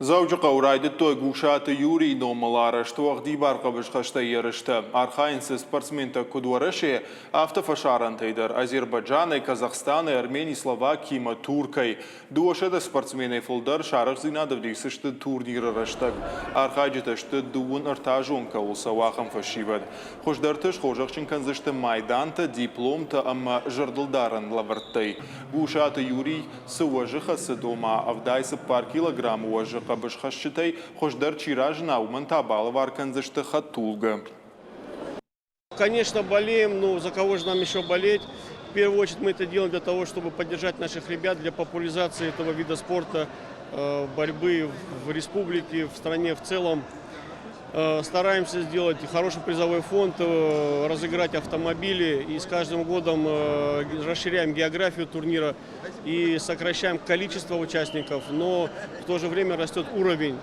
Завжди урайды той гушаты Юрий номалары, что дибар қабышқашта ерішті. Архайынсы спортсменті күдуарыше автофашарантайдар Азербайджаны, Казахстаны, Армении, Словакии, Туркай. Дуашыда спортсмены фулдар шарық зинадывдейсішті турниры рыштық. Архайжытышты дуын ыртажонка олса вақым фашивад. Хождартыш хожақшын канзышты майданты, дипломты, амма жырдылдарын лавырттай. Гушаты Юрий сыважыха сыдома авдайсы пар килограмм уажыха бышхашчытай хождар чиражна умантабалы варканзышты хатулга. Конечно, болеем, но за кого же нам еще болеть? В первую очередь мы это делаем для того, чтобы поддержать наших ребят, для популяризации этого вида спорта, борьбы в республике, в стране в целом. Стараемся сделать хороший призовой фонд, разыграть автомобили и с каждым годом расширяем географию турнира и сокращаем количество участников, но в то же время растет уровень